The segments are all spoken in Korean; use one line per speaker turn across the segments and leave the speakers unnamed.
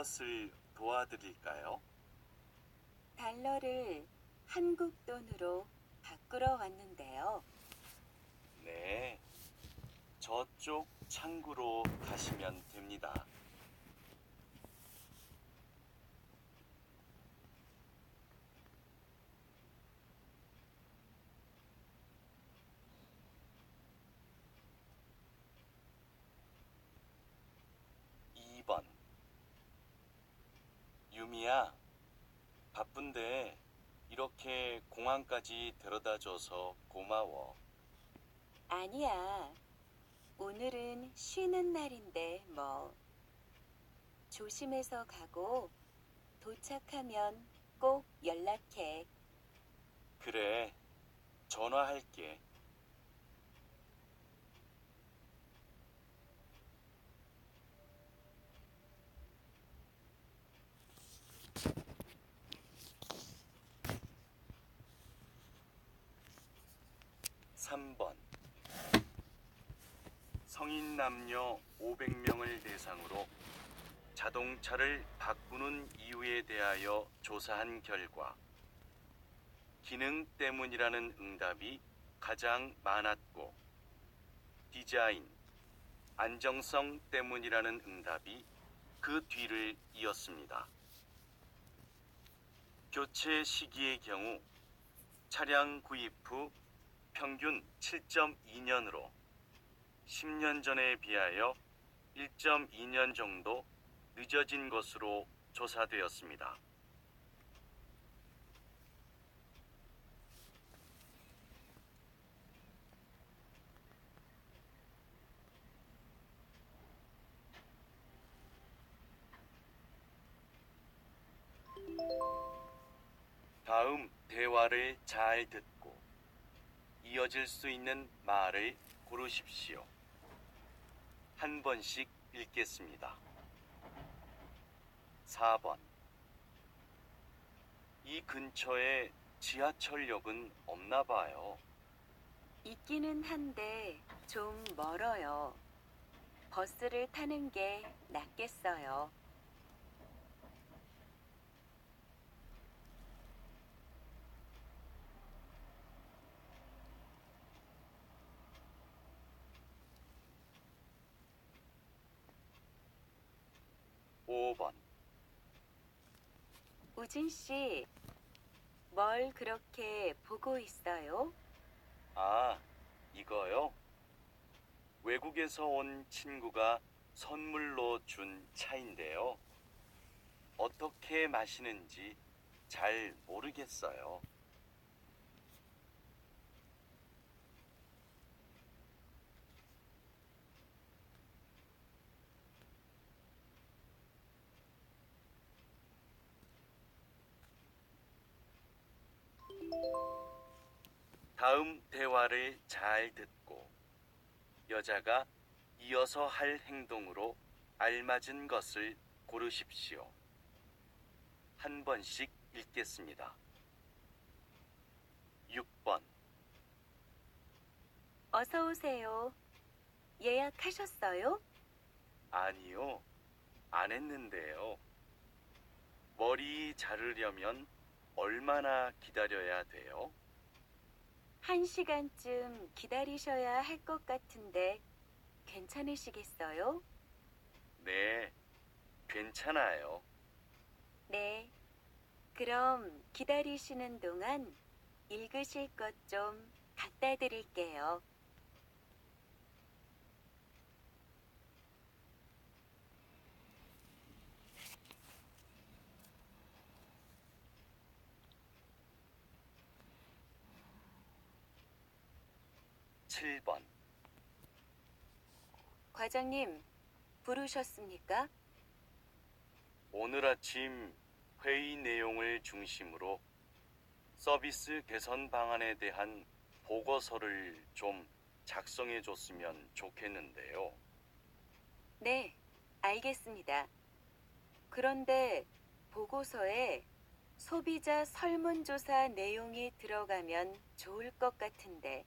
무엇을 도와드릴까요?
달러를 한국 돈으로 바꾸러 왔는데요.
네, 저쪽 창구로 가시면 됩니다. (2번) 유미야, 바쁜데 이렇게 공항까지 데려다줘서 고마워.
아니야. 오늘은 쉬는 날인데 뭐. 조심해서 가고 도착하면 꼭 연락해.
그래, 전화할게. (3번) 성인 남녀 500명을 대상으로 자동차를 바꾸는 이유에 대하여 조사한 결과 기능 때문이라는 응답이 가장 많았고 디자인, 안정성 때문이라는 응답이 그 뒤를 이었습니다. 교체 시기의 경우 차량 구입 후 평균 7.2년으로 10년 전에 비하여 1.2년 정도 늦어진 것으로 조사되었습니다. 다음 대화를 잘 듣고 이어질 수 있는 말을 고르십시오. 한 번씩 읽겠습니다. 4번. 이 근처에 지하철역은 없나 봐요.
있기는 한데 좀 멀어요. 버스를 타는 게 낫겠어요.
5번.
우진 씨, 뭘 그렇게 보고 있어요?
아, 이거요? 외국에서 온 친구가 선물로 준 차인데요. 어떻게 마시는지 잘 모르겠어요. '다음 대화를 잘 듣고 여자가 이어서 할 행동으로 알맞은 것을 고르십시오. 한 번씩 읽겠습니다. 6번.
어서 오세요. 예약하셨어요?
아니요, 안 했는데요. 머리 자르려면 얼마나 기다려야 돼요?
1시간쯤 기다리셔야 할 것 같은데 괜찮으시겠어요?
네, 괜찮아요.
네. 그럼 기다리시는 동안 읽으실 것 좀 갖다 드릴게요.
7번.
과장님, 부르셨습니까?
오늘 아침 회의 내용을 중심으로 서비스 개선 방안에 대한 보고서를 좀 작성해 줬으면 좋겠는데요.
네, 알겠습니다. 그런데 보고서에 소비자 설문조사 내용이 들어가면 좋을 것 같은데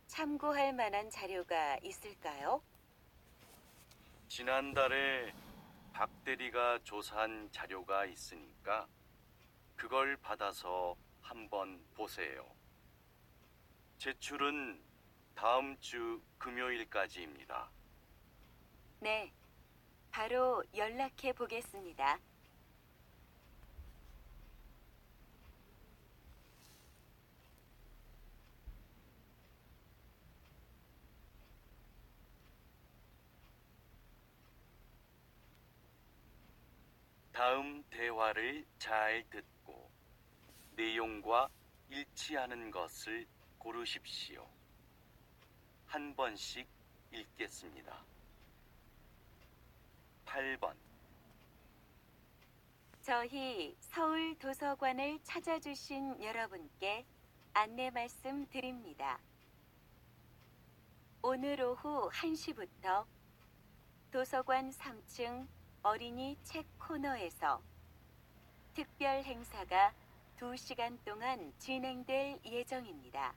참고할 만한 자료가 있을까요?
지난달에 박 대리가 조사한 자료가 있으니까 그걸 받아서 한번 보세요. 제출은 다음 주 금요일까지입니다.
네, 바로 연락해 보겠습니다.
다음 대화를 잘 듣고 내용과 일치하는 것을 고르십시오. 한 번씩 읽겠습니다. 8번.
저희 서울 도서관을 찾아주신 여러분께 안내 말씀 드립니다. 오늘 오후 1시부터 도서관 3층 어린이 책 코너에서 특별 행사가 2시간 동안 진행될 예정입니다.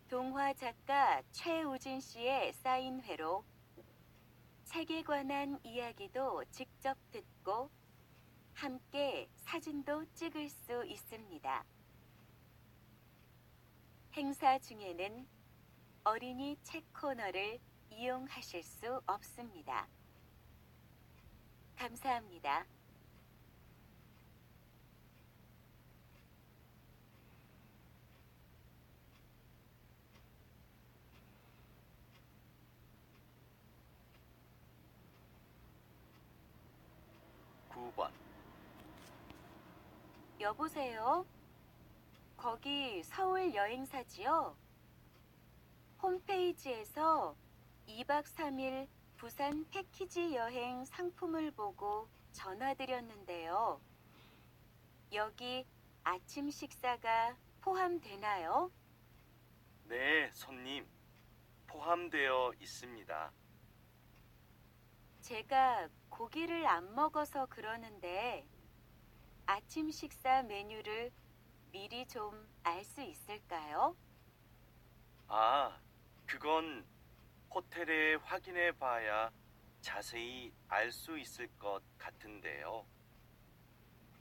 동화 작가 최우진 씨의 사인회로 책에 관한 이야기도 직접 듣고 함께 사진도 찍을 수 있습니다. 행사 중에는 어린이 책 코너를 이용하실 수 없습니다. 감사합니다.
구 번.
여보세요? 거기 서울 여행사지요? 홈페이지에서 2박 3일 부산 패키지 여행 상품을 보고 전화드렸는데요. 여기 아침 식사가 포함되나요?
네, 손님. 포함되어 있습니다.
제가 고기를 안 먹어서 그러는데 아침 식사 메뉴를 미리 좀 알 수 있을까요?
아, 그건 호텔에 확인해 봐야 자세히 알 수 있을 것 같은데요.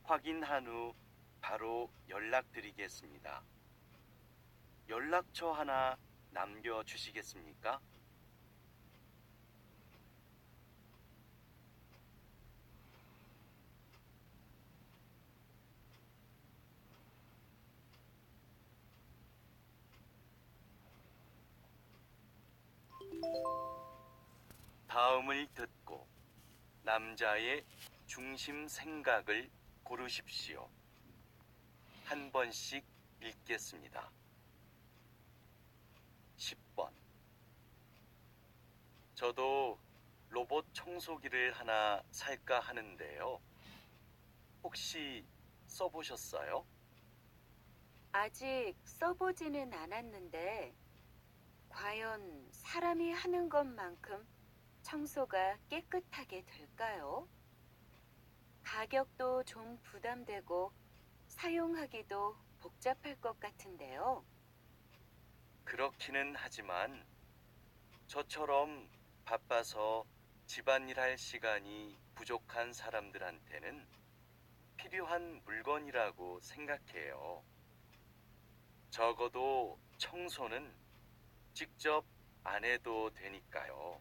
확인한 후 바로 연락드리겠습니다. 연락처 하나 남겨주시겠습니까? 다음을 듣고 남자의 중심 생각을 고르십시오. 한 번씩 읽겠습니다. 10번. 저도 로봇 청소기를 하나 살까 하는데요. 혹시 써보셨어요?
아직 써보지는 않았는데 과연 사람이 하는 것만큼 청소가 깨끗하게 될까요? 가격도 좀 부담되고 사용하기도 복잡할 것 같은데요.
그렇기는 하지만 저처럼 바빠서 집안일 할 시간이 부족한 사람들한테는 필요한 물건이라고 생각해요. 적어도 청소는 직접 안 해도 되니까요.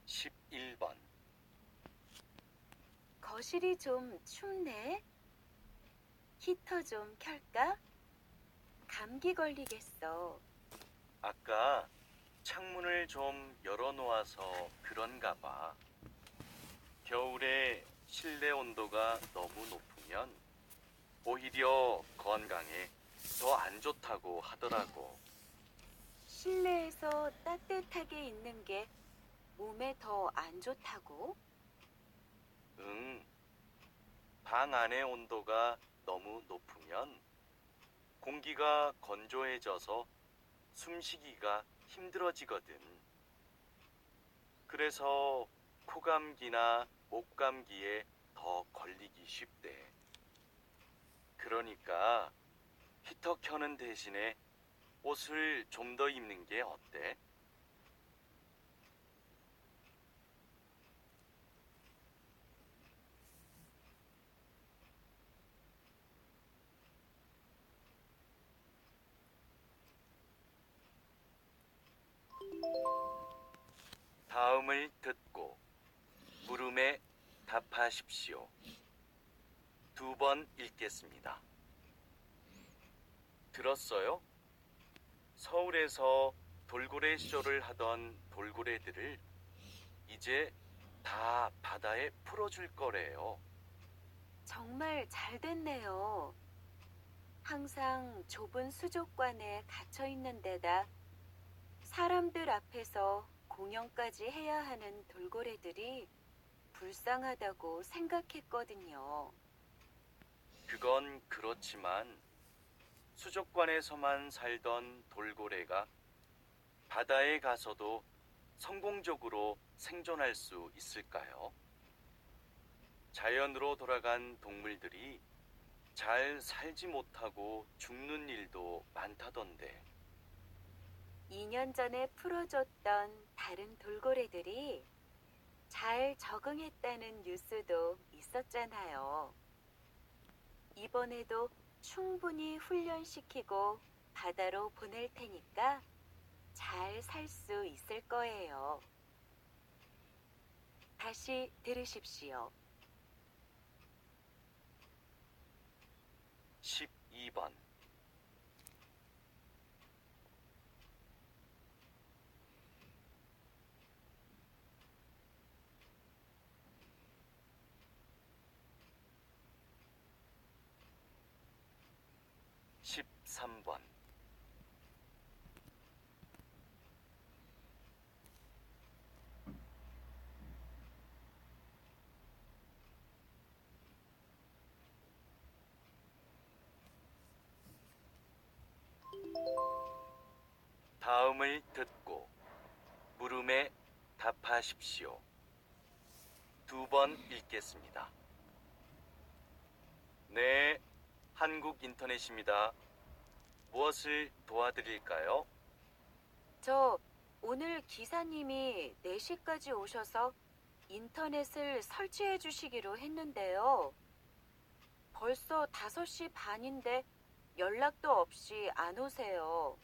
11번.
거실이 좀 춥네. 히터 좀 켤까? 감기 걸리겠어.
아까 창문을 좀 열어놓아서 그런가 봐. 겨울에 실내 온도가 너무 높으면 오히려 건강에 더 안 좋다고 하더라고.
실내에서 따뜻하게 있는 게 몸에 더 안 좋다고?
응. 방 안의 온도가 너무 높으면 공기가 건조해져서 숨쉬기가 힘들어지거든. 그래서 코감기나 목감기에 더 걸리기 쉽대. 그러니까 히터 켜는 대신에 옷을 좀 더 입는 게 어때? 다음을 듣고 물음에 답하십시오. 2번 읽겠습니다. 들었어요? 서울에서 돌고래 쇼를 하던 돌고래들을 이제 다 바다에 풀어줄 거래요.
정말 잘 됐네요. 항상 좁은 수족관에 갇혀 있는 데다 사람들 앞에서 공연까지 해야 하는 돌고래들이 불쌍하다고 생각했거든요.
그건 그렇지만 수족관에서만 살던 돌고래가 바다에 가서도 성공적으로 생존할 수 있을까요? 자연으로 돌아간 동물들이 잘 살지 못하고 죽는 일도 많다던데.
2년 전에 풀어줬던 다른 돌고래들이 잘 적응했다는 뉴스도 있었잖아요. 이번에도 충분히 훈련시키고 바다로 보낼 테니까 잘 살 수 있을 거예요. 다시 들으십시오.
12번. (13번) 다음을 듣고 물음에 답하십시오. 2번 읽겠습니다. 네, 한국 인터넷입니다. 무엇을 도와드릴까요?
저 오늘 기사님이 4시까지 오셔서 인터넷을 설치해 주시기로 했는데요. 벌써 5시 반인데 연락도 없이 안 오세요.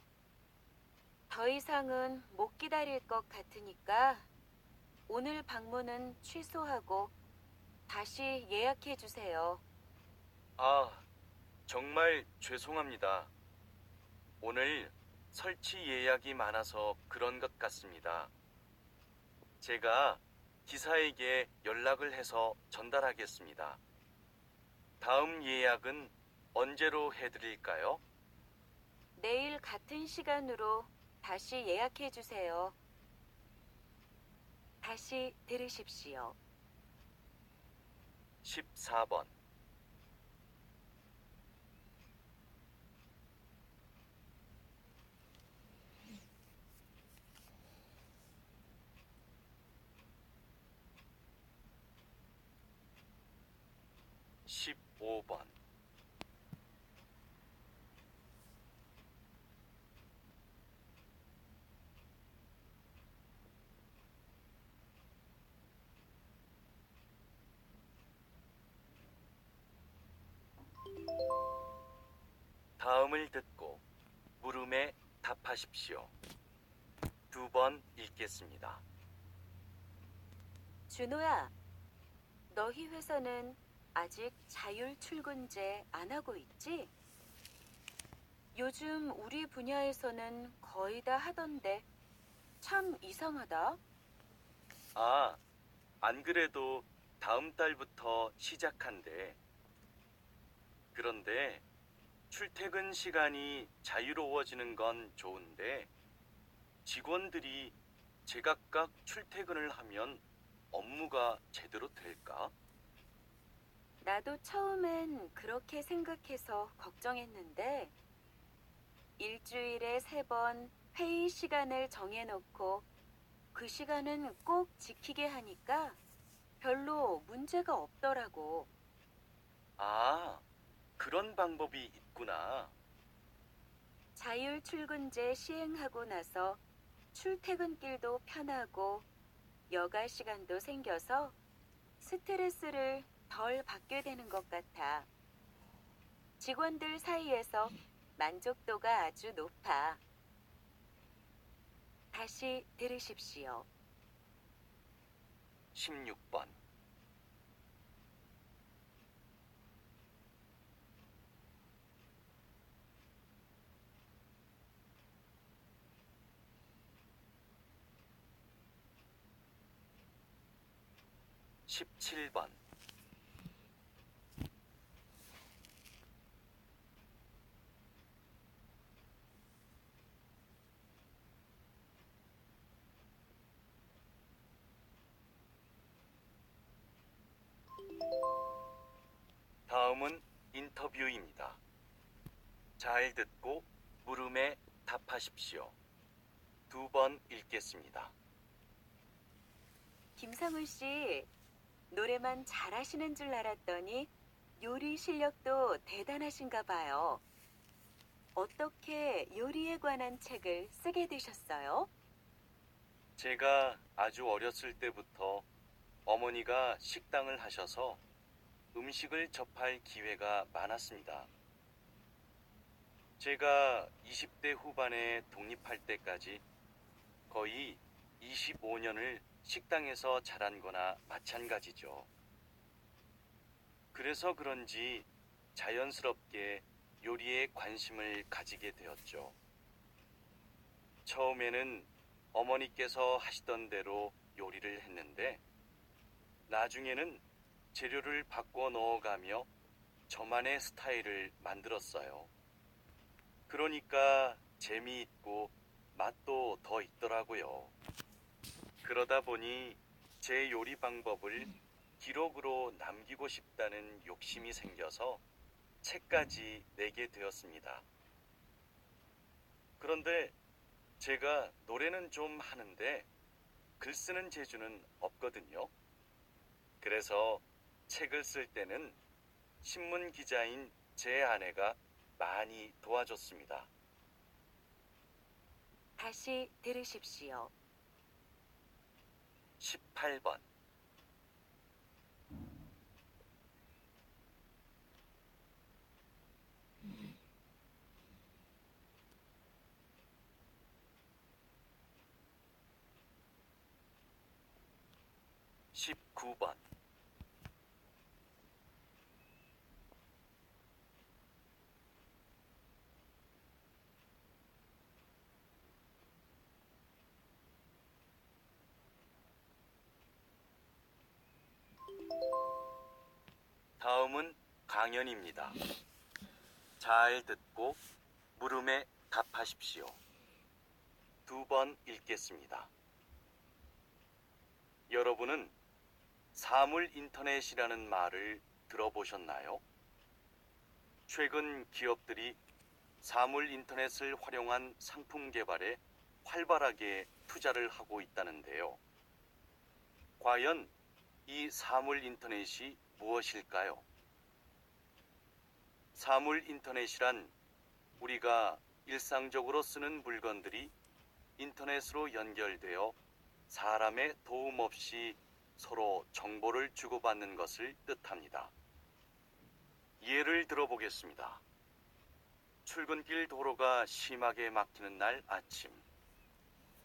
더 이상은 못 기다릴 것 같으니까 오늘 방문은 취소하고 다시 예약해 주세요.
아, 정말 죄송합니다. 오늘 설치 예약이 많아서 그런 것 같습니다. 제가 기사에게 연락을 해서 전달하겠습니다. 다음 예약은 언제로 해드릴까요?
내일 같은 시간으로 다시 예약해 주세요. 다시 들으십시오.
14번. (15번) 다음을 듣고 물음에 답하십시오. 2번 읽겠습니다.
준호야, 너희 회사는 아직 자율 출근제 안 하고 있지? 요즘 우리 분야에서는 거의 다 하던데 참 이상하다.
아, 안 그래도 다음 달부터 시작한대. 그런데 출퇴근 시간이 자유로워지는 건 좋은데 직원들이 제각각 출퇴근을 하면 업무가 제대로 될까?
나도 처음엔 그렇게 생각해서 걱정했는데 일주일에 3번 회의 시간을 정해놓고 그 시간은 꼭 지키게 하니까 별로 문제가 없더라고.
아, 그런 방법이 있구나.
자율 출근제 시행하고 나서 출퇴근길도 편하고 여가 시간도 생겨서 스트레스를 덜 받게 되는 것 같아. 직원들 사이에서 만족도가 아주 높아. 다시 들으십시오.
16번. 십칠 번. 다음은 인터뷰입니다. 잘 듣고 물음에 답하십시오. 2번 읽겠습니다.
김상훈 씨, 노래만 잘하시는 줄 알았더니 요리 실력도 대단하신가 봐요. 어떻게 요리에 관한 책을 쓰게 되셨어요?
제가 아주 어렸을 때부터 어머니가 식당을 하셔서 음식을 접할 기회가 많았습니다. 제가 20대 후반에 독립할 때까지 거의 25년을 식당에서 자란 거나 마찬가지죠. 그래서 그런지 자연스럽게 요리에 관심을 가지게 되었죠. 처음에는 어머니께서 하시던 대로 요리를 했는데 나중에는 재료를 바꿔 넣어가며 저만의 스타일을 만들었어요. 그러니까 재미있고 맛도 더 있더라고요. 그러다 보니 제 요리 방법을 기록으로 남기고 싶다는 욕심이 생겨서 책까지 내게 되었습니다. 그런데 제가 노래는 좀 하는데 글 쓰는 재주는 없거든요. 그래서 책을 쓸 때는 신문 기자인 제 아내가 많이 도와줬습니다.
다시 들으십시오.
18번. 십구 번. 다음은 강연입니다. 잘 듣고 물음에 답하십시오. 2번 읽겠습니다. 여러분은 사물 인터넷이라는 말을 들어보셨나요? 최근 기업들이 사물 인터넷을 활용한 상품 개발에 활발하게 투자를 하고 있다는데요. 과연 이 사물 인터넷이 무엇일까요? 사물 인터넷이란 우리가 일상적으로 쓰는 물건들이 인터넷으로 연결되어 사람의 도움 없이 서로 정보를 주고받는 것을 뜻합니다. 예를 들어보겠습니다. 출근길 도로가 심하게 막히는 날 아침,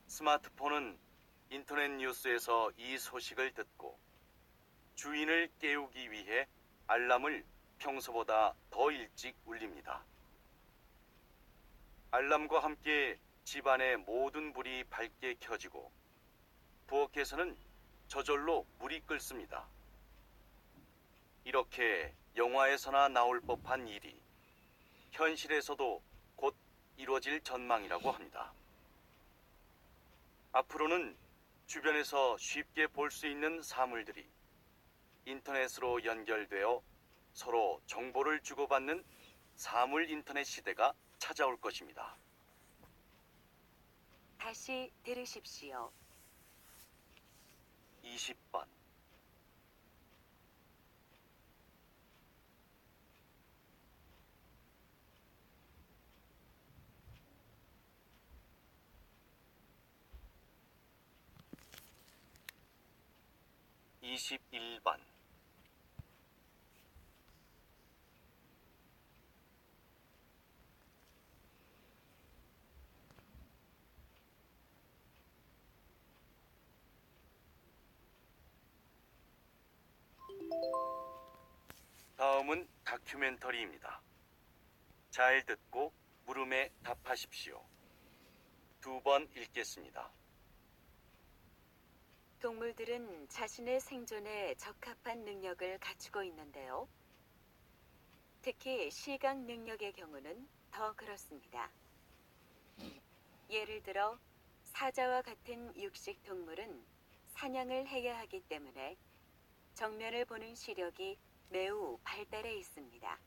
스마트폰은 인터넷 뉴스에서 이 소식을 듣고 주인을 깨우기 위해 알람을 평소보다 더 일찍 울립니다. 알람과 함께 집안의 모든 불이 밝게 켜지고 부엌에서는 저절로 물이 끓습니다. 이렇게 영화에서나 나올 법한 일이 현실에서도 곧 이루어질 전망이라고 합니다. 앞으로는 주변에서 쉽게 볼 수 있는 사물들이 인터넷으로 연결되어 서로 정보를 주고받는 사물 인터넷 시대가 찾아올 것입니다.
다시 들으십시오.
20번. 21번. 다음은 다큐멘터리입니다. 잘 듣고 물음에 답하십시오. 2번 읽겠습니다.
동물들은 자신의 생존에 적합한 능력을 갖추고 있는데요. 특히 시각 능력의 경우는 더 그렇습니다. 예를 들어 사자와 같은 육식 동물은 사냥을 해야 하기 때문에 정면을 보는 시력이 매우 발달해 있습니다.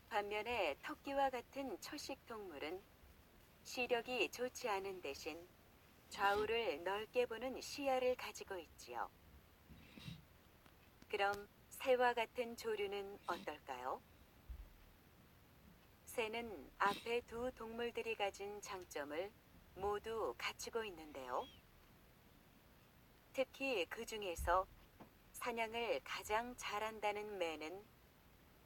반면에 토끼와 같은 초식 동물은 시력이 좋지 않은 대신 좌우를 넓게 보는 시야를 가지고 있지요. 그럼 새와 같은 조류는 어떨까요? 새는 앞에 두 동물들이 가진 장점을 모두 갖추고 있는데요. 특히 그 중에서 사냥을 가장 잘한다는 매는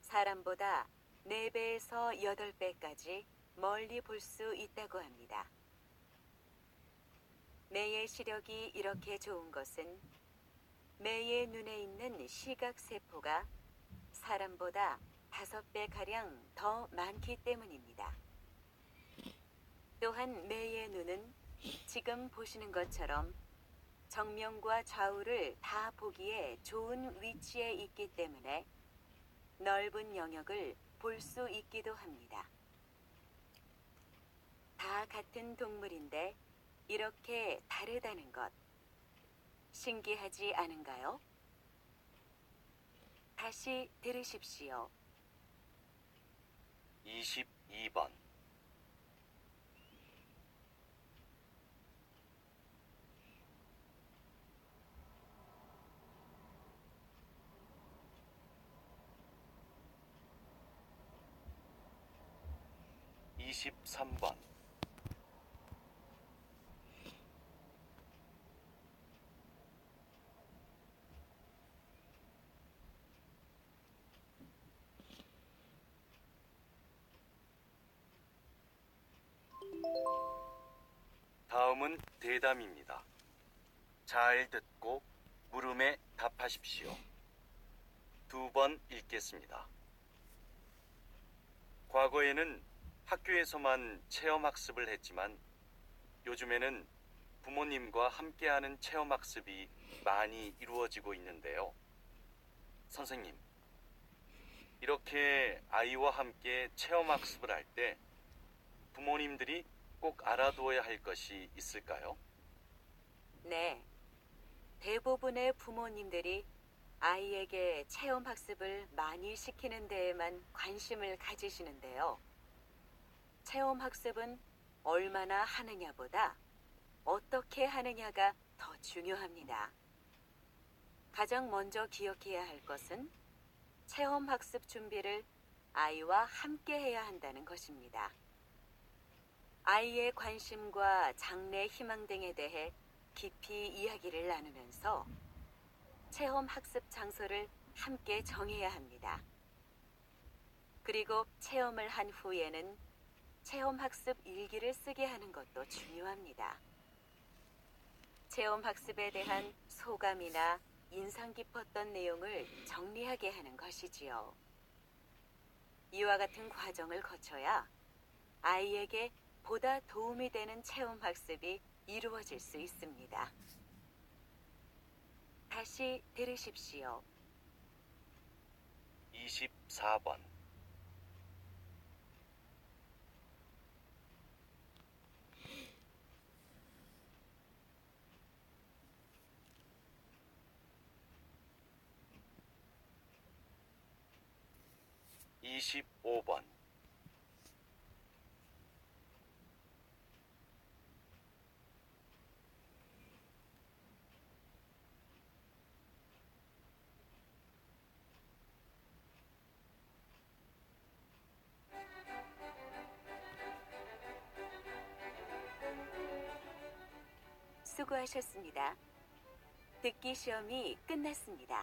사람보다 4배에서 8배까지 멀리 볼 수 있다고 합니다. 매의 시력이 이렇게 좋은 것은 매의 눈에 있는 시각세포가 사람보다 5배가량 더 많기 때문입니다. 또한 매의 눈은 지금 보시는 것처럼 정면과 좌우를 다 보기에 좋은 위치에 있기 때문에 넓은 영역을 볼 수 있기도 합니다. 다 같은 동물인데 이렇게 다르다는 것, 신기하지 않은가요? 다시 들으십시오.
22번. (23번) 다음은 대담입니다. 잘 듣고 물음에 답하십시오. 2번 읽겠습니다. 과거에는 학교에서만 체험학습을 했지만 요즘에는 부모님과 함께하는 체험학습이 많이 이루어지고 있는데요. 선생님, 이렇게 아이와 함께 체험학습을 할 때 부모님들이 꼭 알아두어야 할 것이 있을까요?
네, 대부분의 부모님들이 아이에게 체험학습을 많이 시키는 데에만 관심을 가지시는데요. 체험학습은 얼마나 하느냐보다 어떻게 하느냐가 더 중요합니다. 가장 먼저 기억해야 할 것은 체험학습 준비를 아이와 함께 해야 한다는 것입니다. 아이의 관심과 장래 희망 등에 대해 깊이 이야기를 나누면서 체험학습 장소를 함께 정해야 합니다. 그리고 체험을 한 후에는 체험학습 일기를 쓰게 하는 것도 중요합니다. 체험학습에 대한 소감이나 인상 깊었던 내용을 정리하게 하는 것이지요. 이와 같은 과정을 거쳐야 아이에게 보다 도움이 되는 체험학습이 이루어질 수 있습니다. 다시 들으십시오.
24번. (25번)
수고하셨습니다. 듣기 시험이 끝났습니다.